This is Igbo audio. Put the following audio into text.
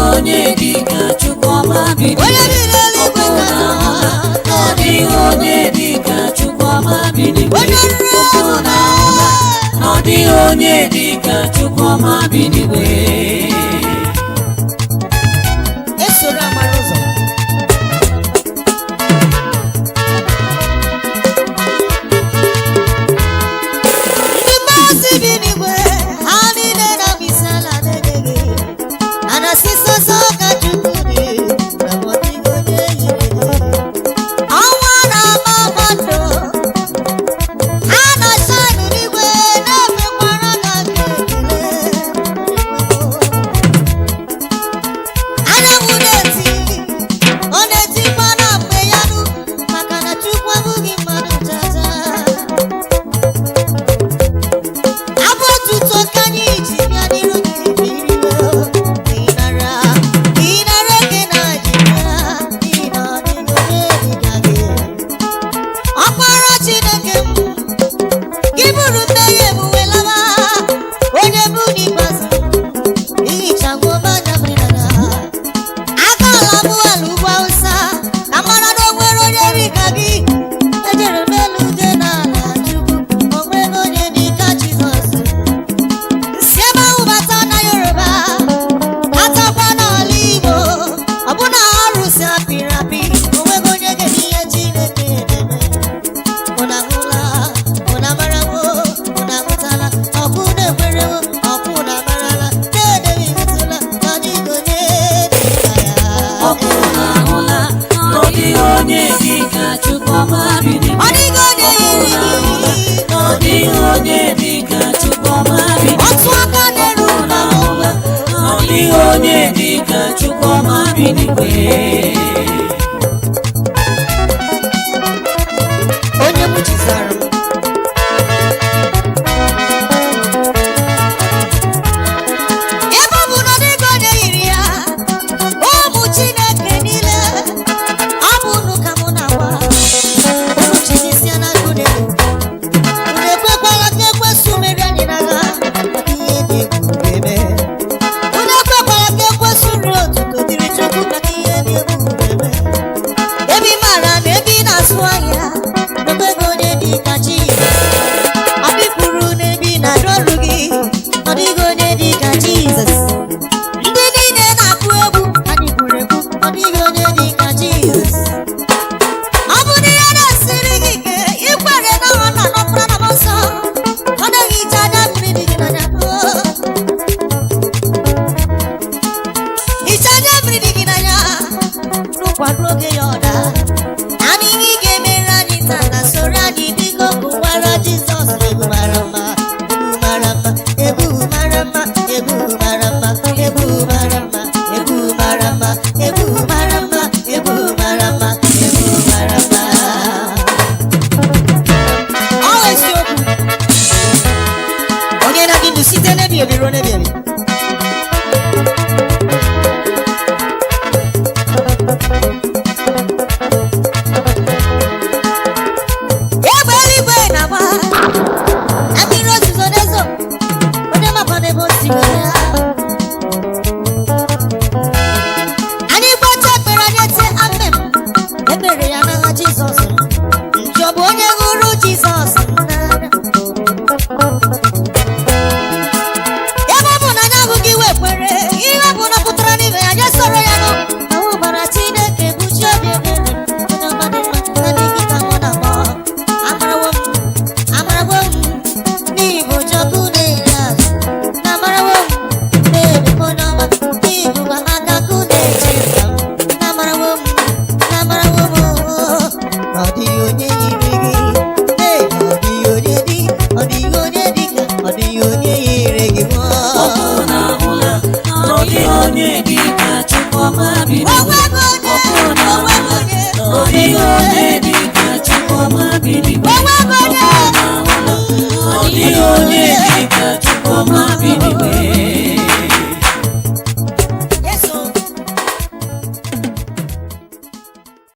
onye dịka Chukwuma bi n'igwe. Ọ dịghị onye dịka Chukwuma bi n'igwe. Ọ dịghị onye dịka Chukwuma bi n'igwe. Esoro amara ụzọ. Ndị mmasị bi n'igwe ha niile na-abịa ala na-enye gị. A na-asị sọsọ ka Chukwu dị na ọ dịghị onye yiri gị. Ọnwa na-ama mmadụ ha na-achaịnụ n'igwe na-emekwara ka gị ekele. Anyanwụ na-eti ọ na-etikwa na mgbe ya nụ maka na Chukwu abụghị mmadụ chacha. Abụ otuto ka anyị ji bịa n'iru gị iriwo. Ịnara eke na ji bịa n'ihi na ọ dịghị onye dịka gị. Ọkpara Chineke m gị bụrụ mmehie m wee lawa. Onye bụ n'ikpeazụ ihichagbu mmanya mmiri na agaala m ala ugwu Awụsa ka mara na o nwere onye dịka gị. Ejere m elu ude n'ala Chukwu, o nwere onye dịka Jizọs. Si ebe ahụ bata na Yoruba, batakwa n'ala Igbo, ọbụna arụsị apịrị apị, o nweghị onye ga-eme ihe Chineke na-eme. Unu ahụla, unu amarawo, unu ahụtala, ọkụ na-ekwerewo, ọkụ na-amarala, na-edeghị metụla, na ọ dịghị onye dịka ya. Ọkụ na-ahụla na ọ dịghị onye dịka Chukwuma bi n'igwe. Ọ dịghị onye yiri gị. Ọ dịghị onye dịka Chukwuma bi n'igwe. Otu aka na-eru mba Ọ dịghị onye dịka Chukwuma bi n'igwe. onye m chizara m. Ebe ọ bụ na ọ dịghị onye yiri ya, ụmụ Chineke niile, ọ bụ unu ka mụ na-agwa. Unu jidesie n'aka unu elu. Unu ekwekwala ka ekwesu merie anyị n'agha, maka ihe dị egwu ga-eme. Unu ekwekwala ka ekwesu nri otuto dịrị Chukwu, maka ihe dị egwu ga-eme. Ebe ị maara na ebe ị na-azụ ahịa, na onweghị onye dị ka Jizọs. Ọ bịpụrụ n'ebe ị na-arụ ọrụ gị, ọ dịghị onye dị ka Jizọs. Ndị niile na-akụ egwu anyị gburu egwu, ọ dịghị onye dị ka Jizọs. Ọ bụ na ihe na-esiri gị ike ikwere na ọ na-anọpụrụ na nsọ, ọ naghị ije anya mmiri dị gị n'anya. Ije anya mmiri dị gị n'anya n'ụkwado oge ya ọda. Naanị ihe ị ga-emere anyị taa na soro anyị dịka ọkụ gwara Jizọs. Egwu mara mma, egwu mara mma, egwu mara mma, egwu mara mma, egwu mara mma, egwu mara mma, egwu mara mma, egwu mara mma, egwu mara mma. Ọ bụ eziokwu. Onye na-adị ndụ site n'ebi ebi ruo n'ebi ebi. Egbe eluigwe na-agba, na mmiri ozuzo na-ezo, onye makwa n'ebe o si were ya. Anyị gbata ekpere anyị ete amen, ekpere ya n'aha Jizọs. Njọ bụ onye hụrụ Jizọs n'anya. Ebe ọ bụ na anyị ahụghị iwe kwere, ihe ọ bụ na pụtara n'ime ya, anyị soro ya nụ. Ahụ gbara Chineke bụ chi obi ebere, onye ọma dị mma, na n'ihi ka mụ na-akpọ. Amarawo m, n'ihi bụ Chukwu na-eri azụ. Na amarawo m, na-eri m onye ọma, n'ihi bụkwa aka akụ na-eche mba m. Na amarawo m, ọ dịghị onye yiri gị. Ọ dịghị onye dị, ọ dịghị onye dị ka, ọ dịghị onye yiri gị. Ọkụ na-ahụla na ọ dịghị onye dịka Chukwuma bi n'igwe. Onwego onye, onwego onye, Ọ dịghị onye dịka Chukwuma bi n'igwe. onwego onye. Ọ dịghị onye dịka Chukwuma bi